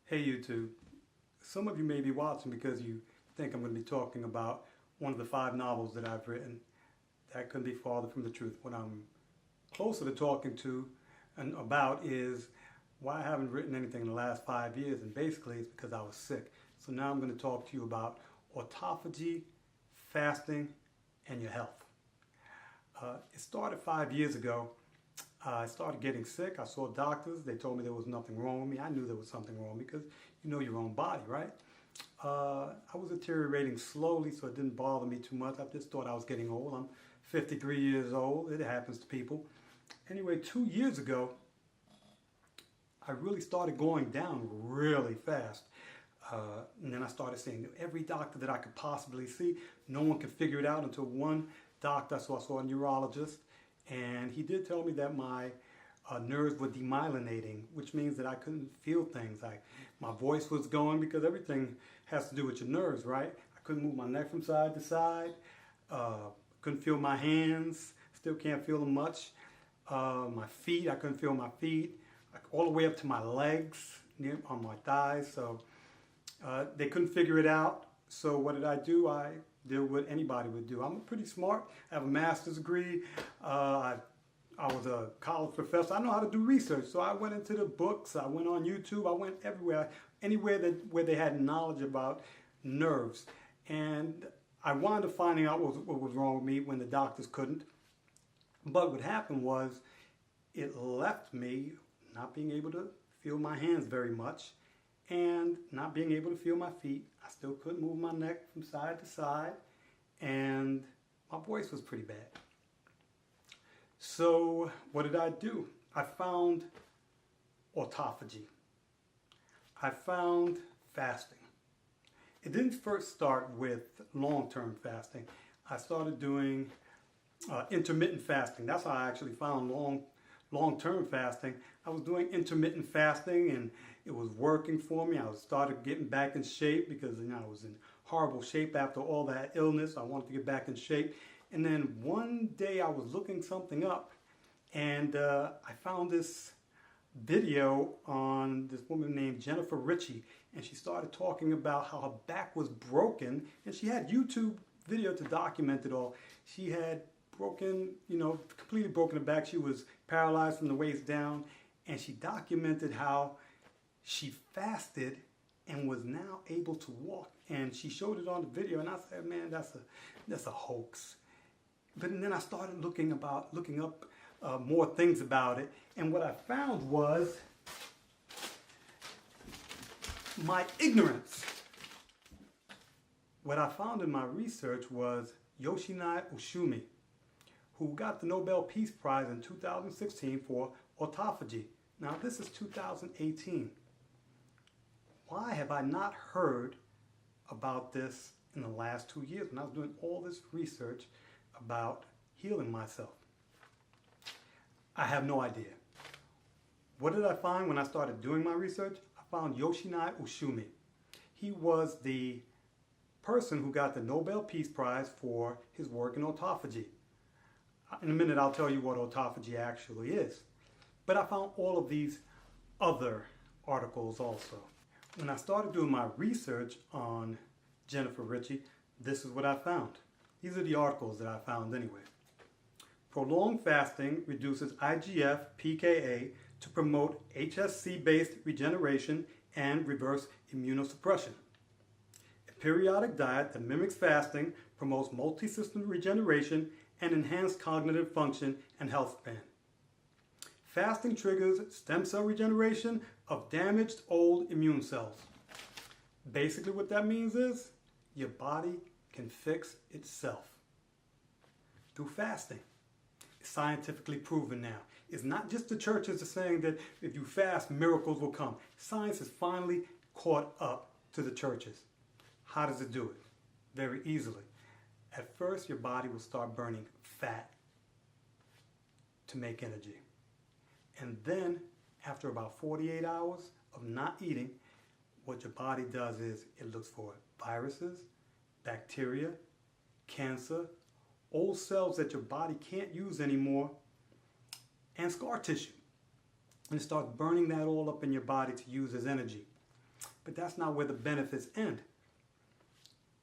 Hey YouTube, some of you may be watching because you think I'm going to be talking about one of the 5 novels that I've written. That couldn't be farther from the truth. What I'm closer to talking to and about is why I haven't written anything in the last 5 years, and basically it's because I was sick. So now I'm going to talk to you about autophagy, fasting, and your health. It started 5 years ago. I started getting sick. I saw doctors. They told me there was nothing wrong with me. I knew there was something wrong because you know your own body, right? I was deteriorating slowly, so it didn't bother me too much. I just thought I was getting old. I'm 53 years old. It happens to people. Anyway, 2 years ago, I really started going down really fast. And then I started seeing every doctor that I could possibly see. No one could figure it out until one doctor I saw a neurologist. And he did tell me that my nerves were demyelinating, which means that I couldn't feel things. My voice was going because everything has to do with your nerves, right? I couldn't move my neck from side to side. Couldn't feel my hands. Still can't feel them much. My feet, I couldn't feel my feet. All the way up to my legs, on my thighs. So they couldn't figure it out. So what did I do? I did what anybody would do. I'm pretty smart. I have a master's degree. I was a college professor. I know how to do research. So I went into the books. I went on YouTube. I went everywhere, anywhere where they had knowledge about nerves. And I wound up finding out what was wrong with me when the doctors couldn't. But what happened was it left me not being able to feel my hands very much and not being able to feel my feet. I still couldn't move my neck from side to side, and my voice was pretty bad. So what did I do? I found autophagy. I found fasting. It didn't first start with long-term fasting. I started doing intermittent fasting. That's how I actually found long-term fasting. I was doing intermittent fasting and it was working for me. I started getting back in shape because I was in horrible shape after all that illness. I wanted to get back in shape. And then one day I was looking something up and I found this video on this woman named Jennifer Ritchie, and she started talking about how her back was broken, and she had YouTube video to document it all. She had broken, completely broken her back. She was paralyzed from the waist down, and she documented how she fasted and was now able to walk. And she showed it on the video, and I said, man, that's a hoax. But then I started looking up more things about it, and what I found was my ignorance. What I found in my research was Yoshinai Ushumi, who got the Nobel Peace Prize in 2016 for autophagy. Now this is 2018. Why have I not heard about this in the last 2 years when I was doing all this research about healing myself? I have no idea. What did I find when I started doing my research? I found Yoshinai Ushumi. He was the person who got the Nobel Peace Prize for his work in autophagy. In a minute I'll tell you what autophagy actually is. But I found all of these other articles also. When I started doing my research on Jennifer Ritchie, this is what I found. These are the articles that I found anyway. Prolonged fasting reduces IGF-PKA to promote HSC-based regeneration and reverse immunosuppression. A periodic diet that mimics fasting promotes multi-system regeneration and enhanced cognitive function and health span. Fasting triggers stem cell regeneration of damaged old immune cells. Basically what that means is your body can fix itself through fasting. It's scientifically proven now. It's not just the churches are saying that if you fast, miracles will come. Science has finally caught up to the churches. How does it do it? Very easily. At first, your body will start burning fat to make energy. And then, after about 48 hours of not eating, what your body does is it looks for viruses, bacteria, cancer, old cells that your body can't use anymore, and scar tissue. And it starts burning that all up in your body to use as energy. But that's not where the benefits end.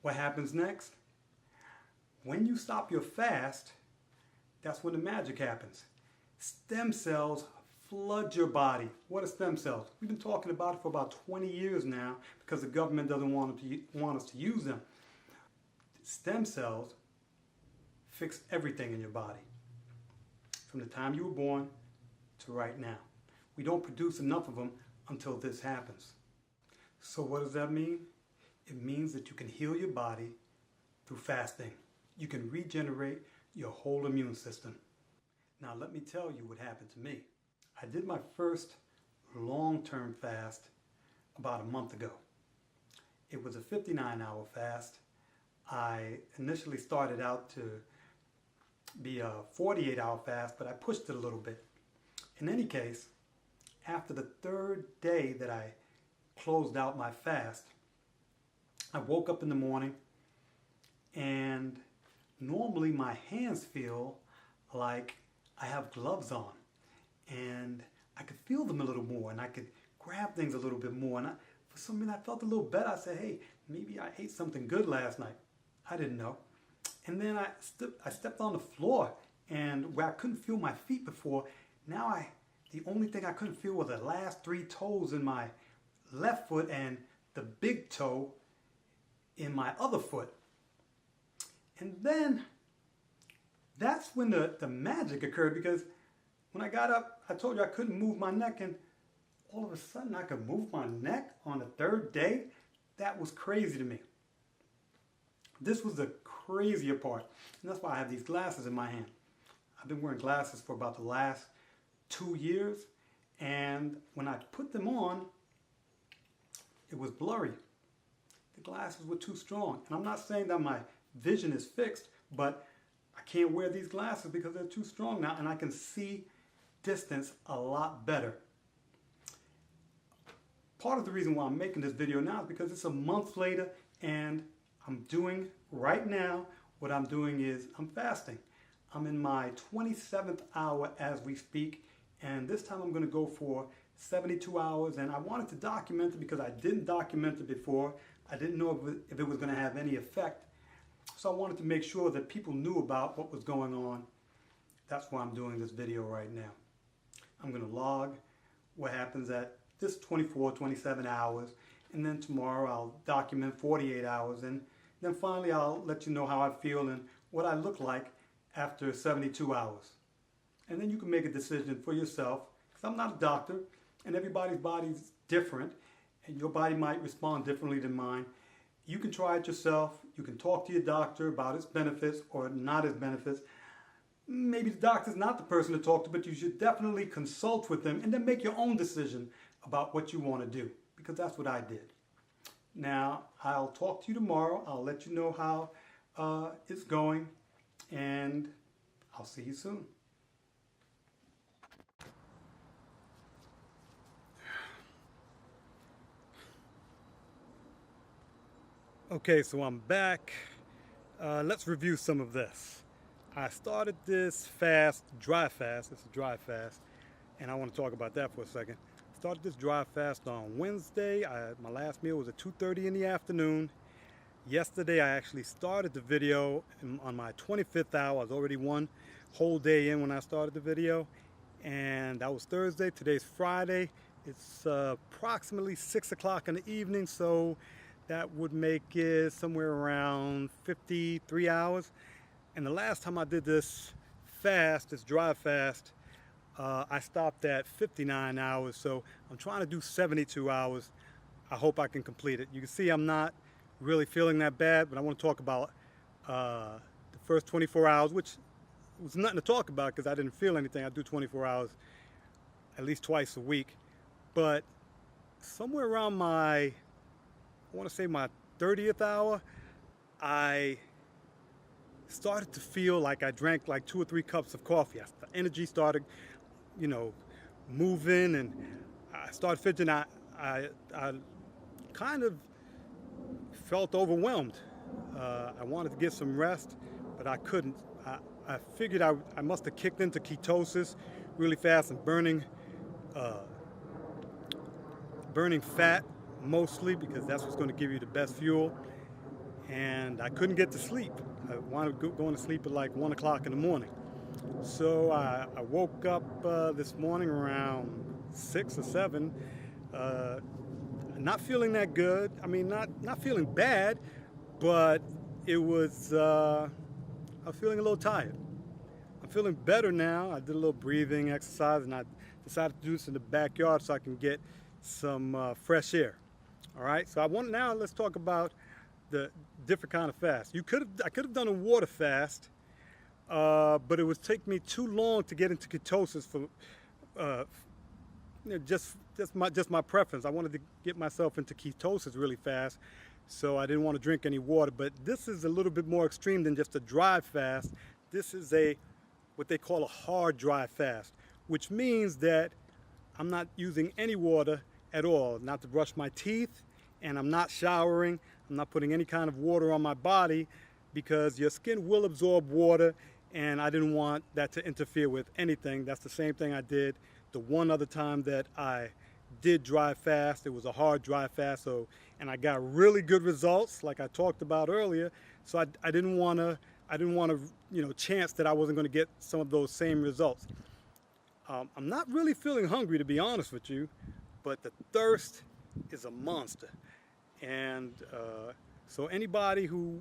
What happens next? When you stop your fast, that's when the magic happens. Stem cells flood your body. What are stem cells? We've been talking about it for about 20 years now because the government doesn't want us to use them. Stem cells fix everything in your body from the time you were born to right now. We don't produce enough of them until this happens. So what does that mean? It means that you can heal your body through fasting. You can regenerate your whole immune system. Now let me tell you what happened to me. I did my first long-term fast about a month ago. It was a 59-hour fast. I initially started out to be a 48-hour fast, but I pushed it a little bit. In any case, after the third day that I closed out my fast, I woke up in the morning and normally my hands feel like I have gloves on, and I could feel them a little more and I could grab things a little bit more, and for some reason I felt a little better. I said, hey, maybe I ate something good last night. I didn't know. And then I stepped on the floor, and where I couldn't feel my feet before, now the only thing I couldn't feel were the last 3 toes in my left foot and the big toe in my other foot. And then that's when the magic occurred, because when I got up, I told you I couldn't move my neck, and all of a sudden I could move my neck on the third day. That was crazy to me. This was the crazier part, and that's why I have these glasses in my hand. I've been wearing glasses for about the last 2 years, and when I put them on, it was blurry. The glasses were too strong, and I'm not saying that my vision is fixed, but I can't wear these glasses because they're too strong now, and I can see distance a lot better. Part of the reason why I'm making this video now is because it's a month later, and I'm doing right now, what I'm doing is I'm fasting. I'm in my 27th hour as we speak, and this time I'm going to go for 72 hours, and I wanted to document it because I didn't document it before. I didn't know if it was going to have any effect, so I wanted to make sure that people knew about what was going on. That's why I'm doing this video right now. I'm going to log what happens at this 24, 27 hours, and then tomorrow I'll document 48 hours, and then finally I'll let you know how I feel and what I look like after 72 hours. And then you can make a decision for yourself, because I'm not a doctor, and everybody's body's different, and your body might respond differently than mine. You can try it yourself. You can talk to your doctor about its benefits or not its benefits. Maybe the doctor's not the person to talk to, but you should definitely consult with them and then make your own decision about what you want to do, because that's what I did. Now, I'll talk to you tomorrow. I'll let you know how it's going, and I'll see you soon. Okay, so I'm back. Let's review some of this. I started this fast, dry fast. It's a dry fast, and I want to talk about that for a second. Started this dry fast on Wednesday. My last meal was at 2:30 in the afternoon. Yesterday I actually started the video on my 25th hour. I was already 1 whole day in when I started the video, and that was Thursday. Today's Friday. It's approximately 6 o'clock in the evening, so that would make it somewhere around 53 hours. And the last time I did this fast, this dry fast, I stopped at 59 hours, so I'm trying to do 72 hours. I hope I can complete it. You can see I'm not really feeling that bad, but I want to talk about the first 24 hours, which was nothing to talk about because I didn't feel anything. I do 24 hours at least twice a week. But somewhere around I want to say my 30th hour, I started to feel like I drank like 2 or 3 cups of coffee. The energy started, moving, and I started fidgeting. I kind of felt overwhelmed. I wanted to get some rest, but I couldn't. I figured I must have kicked into ketosis really fast and burning fat mostly because that's what's going to give you the best fuel. And I couldn't get to sleep. I wanted going to sleep at like 1 o'clock in the morning. So I woke up this morning around 6 or 7, not feeling that good. I mean, not feeling bad, but it was, I was feeling a little tired. I'm feeling better now. I did a little breathing exercise, and I decided to do this in the backyard so I can get some fresh air. All right, so let's talk about the different kind of fast. I could have done a water fast, but it would take me too long to get into ketosis for just my preference. I wanted to get myself into ketosis really fast, so I didn't want to drink any water. But this is a little bit more extreme than just a dry fast. This is what they call a hard dry fast, which means that I'm not using any water at all, not to brush my teeth, and I'm not showering. I'm not putting any kind of water on my body because your skin will absorb water, and I didn't want that to interfere with anything. That's the same thing I did the one other time that I did dry fast. It was a hard dry fast, and I got really good results, like I talked about earlier. So I didn't want to, chance that I wasn't going to get some of those same results. I'm not really feeling hungry, to be honest with you, but the thirst is a monster. And so anybody who,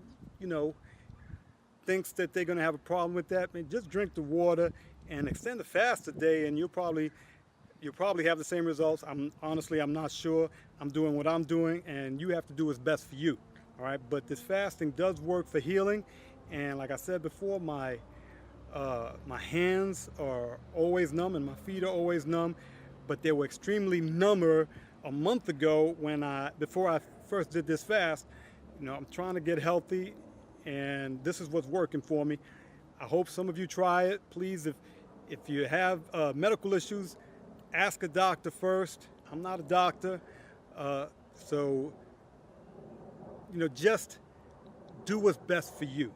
thinks that they're going to have a problem with that, just drink the water and extend the fast a day, and you'll probably have the same results. I'm not sure. I'm doing what I'm doing, and you have to do what's best for you. All right, but this fasting does work for healing, and like I said before, my hands are always numb and my feet are always numb, but they were extremely number a month ago before I first did this fast. I'm trying to get healthy, and this is what's working for me. I hope some of you try it. Please, if you have medical issues, ask a doctor first. I'm not a doctor, so just do what's best for you.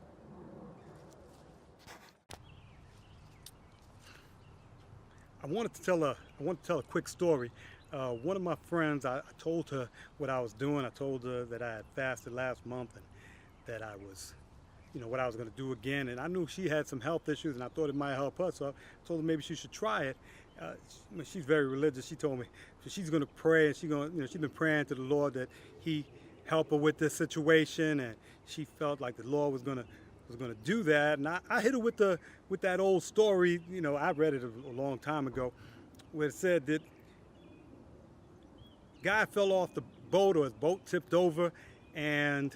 I wanted to tell a quick story. One of my friends, I told her what I was doing. I told her that I had fasted last month and that I was, what I was going to do again. And I knew she had some health issues, and I thought it might help her. So I told her maybe she should try it. She's very religious. She told me she's going to pray, and she's been praying to the Lord that He help her with this situation, and she felt like the Lord was going to do that. And I hit her with that old story. I read it a long time ago, where it said that guy fell off the boat, or his boat tipped over, and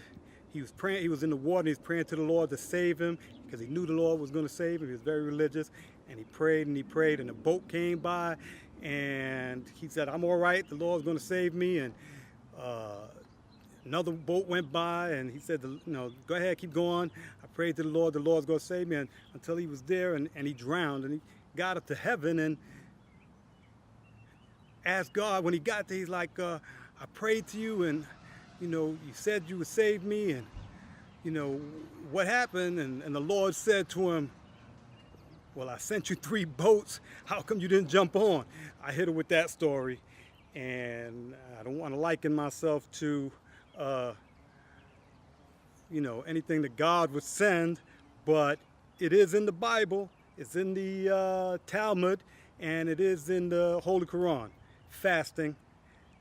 he was praying. He was in the water, and he was praying to the Lord to save him because he knew the Lord was going to save him. He was very religious, and he prayed and he prayed, and the boat came by, and he said, "I'm all right. The Lord's going to save me." And another boat went by, and he said, "Go ahead, keep going. I prayed to the Lord. The Lord's going to save me." And until he was there, and he drowned, and he got up to heaven and asked God. When he got there, he's like, "I prayed to you, and you said you would save me, and what happened?" And the Lord said to him, "Well, I sent you 3 boats. How come you didn't jump on?" I hit her with that story, and I don't want to liken myself to anything that God would send, but it is in the Bible, it's in the Talmud, and it is in the Holy Quran, fasting,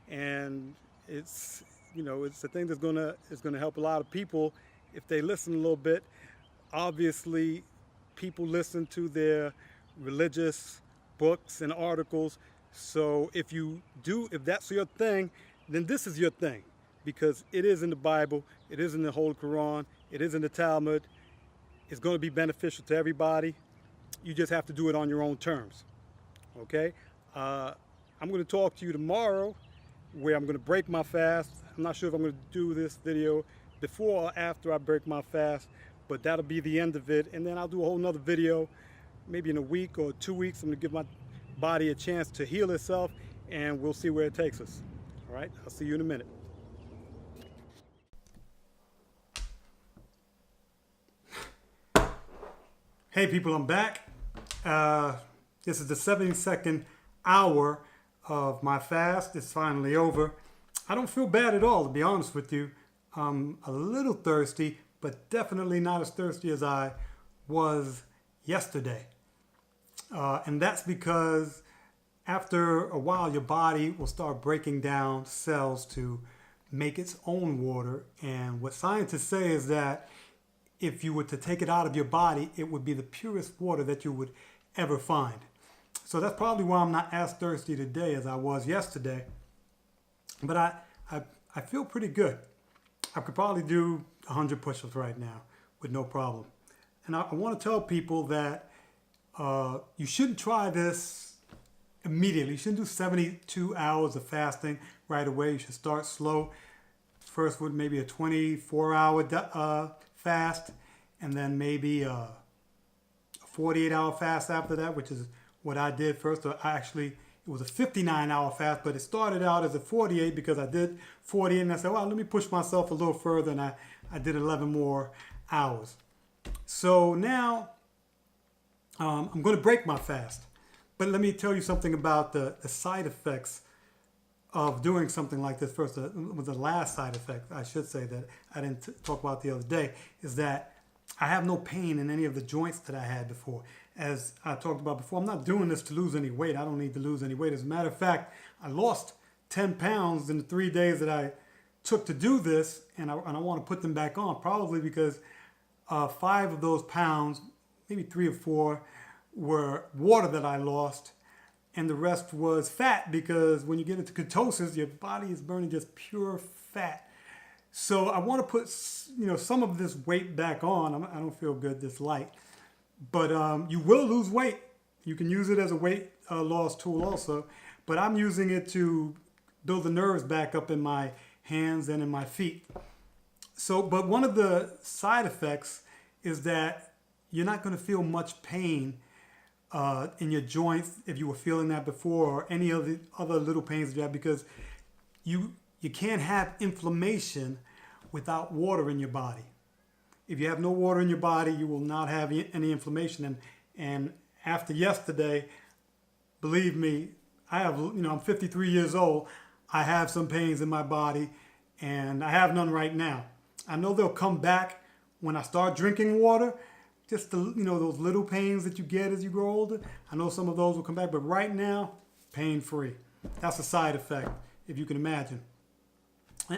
and it's a thing that's gonna help a lot of people if they listen a little bit. Obviously, people listen to their religious books and articles, so if that's your thing, then this is your thing, because it is in the Bible, it is in the Holy Quran, it is in the Talmud. It's going to be beneficial to everybody. You just have to do it on your own terms. Okay? I'm going to talk to you tomorrow where I'm going to break my fast. I'm not sure if I'm going to do this video before or after I break my fast, but that'll be the end of it. And then I'll do a whole nother video, maybe in a week or 2 weeks. I'm going to give my body a chance to heal itself, and we'll see where it takes us. All right? I'll see you in a minute. Hey people, I'm back. This is the 72nd hour of my fast. It's finally over. I don't feel bad at all, to be honest with you. I'm a little thirsty, but definitely not as thirsty as I was yesterday. And that's because after a while, your body will start breaking down cells to make its own water. And what scientists say is that if you were to take it out of your body, it would be the purest water that you would ever find. So that's probably why I'm not as thirsty today as I was yesterday. But I feel pretty good. I could probably do 100 push-ups right now with no problem. And I want to tell people that you shouldn't try this immediately. You shouldn't do 72 hours of fasting right away. You should start slow. First with maybe a 24-hour fast, and then maybe a 48-hour fast after that, which is what I did first. It was a 59-hour fast, but it started out as a 48 because I did 48, and I said, well, let me push myself a little further, and I did 11 more hours. So now I'm going to break my fast. But let me tell you something about the side effects of doing something like this first. The last side effect, I should say, that I didn't talk about the other day, is that I have no pain in any of the joints that I had before. As I talked about before, I'm not doing this to lose any weight. I don't need to lose any weight. As a matter of fact, I lost 10 pounds in the 3 days that I took to do this, and I want to put them back on, probably because 5 of those pounds, maybe 3 or 4, were water that I lost, and the rest was fat, because when you get into ketosis, your body is burning just pure fat. So I want to put some of this weight back on. I don't feel good this light. But you will lose weight. You can use it as a weight loss tool also. But I'm using it to build the nerves back up in my hands and in my feet. But one of the side effects is that you're not going to feel much pain in your joints if you were feeling that before, or any of the other little pains that you have, because you can't have inflammation without water in your body. If you have no water in your body, you will not have any inflammation. And after yesterday, believe me, I'm 53 years old. I have some pains in my body, and I have none right now. I know they'll come back when I start drinking water. Just those little pains that you get as you grow older. I know some of those will come back, but right now, pain-free. That's a side effect, if you can imagine.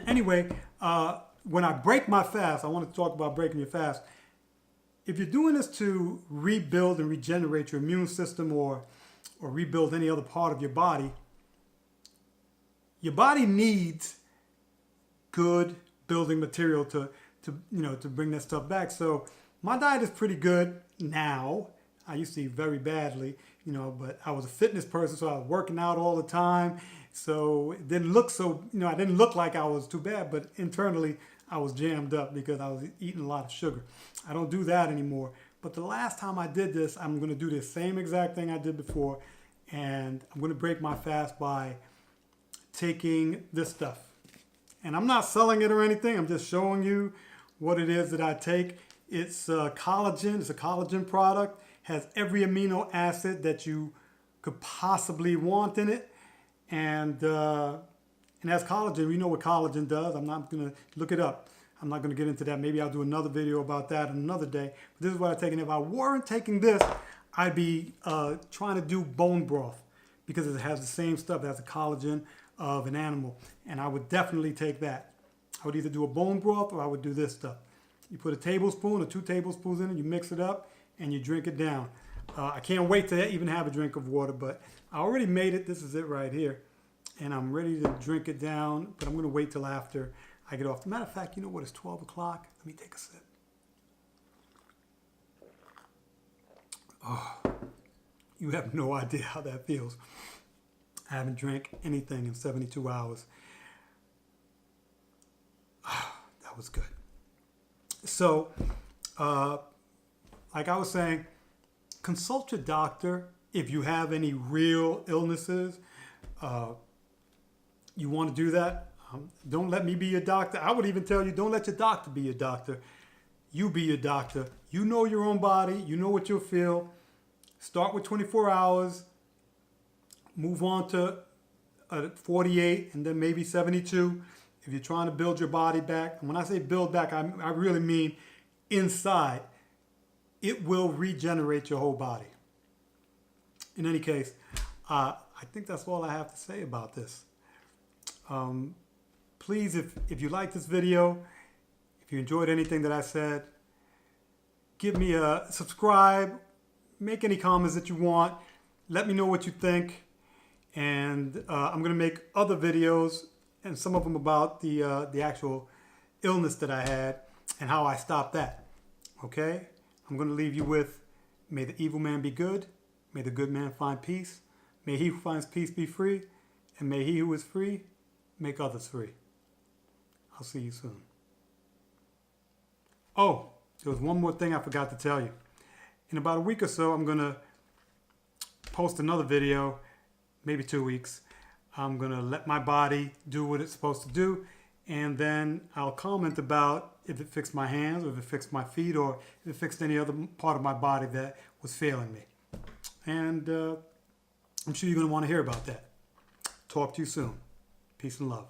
Anyway, when I break my fast, I want to talk about breaking your fast. If you're doing this to rebuild and regenerate your immune system, or rebuild any other part of your body needs good building material to bring that stuff back. So my diet is pretty good now. I used to eat very badly, but I was a fitness person, so I was working out all the time. So it didn't look I didn't look like I was too bad, but internally I was jammed up because I was eating a lot of sugar. I don't do that anymore. But the last time I did this, I'm going to do the same exact thing I did before, and I'm going to break my fast by taking this stuff. And I'm not selling it or anything. I'm just showing you what it is that I take. It's collagen. It's a collagen product. Has every amino acid that you could possibly want in it. And as collagen, we know what collagen does. I'm not going to look it up. I'm not going to get into that. Maybe I'll do another video about that another day. But this is what I take. And if I weren't taking this, I'd be trying to do bone broth, because it has the same stuff. It has the collagen of an animal. And I would definitely take that. I would either do a bone broth, or I would do this stuff. You put a tablespoon or 2 tablespoons in it, you mix it up, and you drink it down. I can't wait to even have a drink of water, but I already made it. This is it right here. And I'm ready to drink it down, but I'm going to wait till after I get off. As a matter of fact, you know what? It's 12 o'clock. Let me take a sip. Oh, you have no idea how that feels. I haven't drank anything in 72 hours. Oh, that was good. So, like I was saying, consult your doctor if you have any real illnesses. You want to do that? Don't let me be your doctor. I would even tell you, don't let your doctor be your doctor. You be your doctor. You know your own body. You know what you'll feel. Start with 24 hours. Move on to at 48 and then maybe 72, if you're trying to build your body back, and when I say build back, I really mean inside, it will regenerate your whole body. In any case, I think that's all I have to say about this. Please, if you like this video, if you enjoyed anything that I said, give me a subscribe, make any comments that you want, let me know what you think, and I'm going to make other videos, and some of them about the actual illness that I had and how I stopped that. Okay? I'm going to leave you with, may the evil man be good, may the good man find peace, may he who finds peace be free, and may he who is free make others free. I'll see you soon. Oh, there was one more thing I forgot to tell you. In about a week or so, I'm going to post another video, maybe 2 weeks. I'm going to let my body do what it's supposed to do, and then I'll comment about if it fixed my hands, or if it fixed my feet, or if it fixed any other part of my body that was failing me. And I'm sure you're going to want to hear about that. Talk to you soon. Peace and love.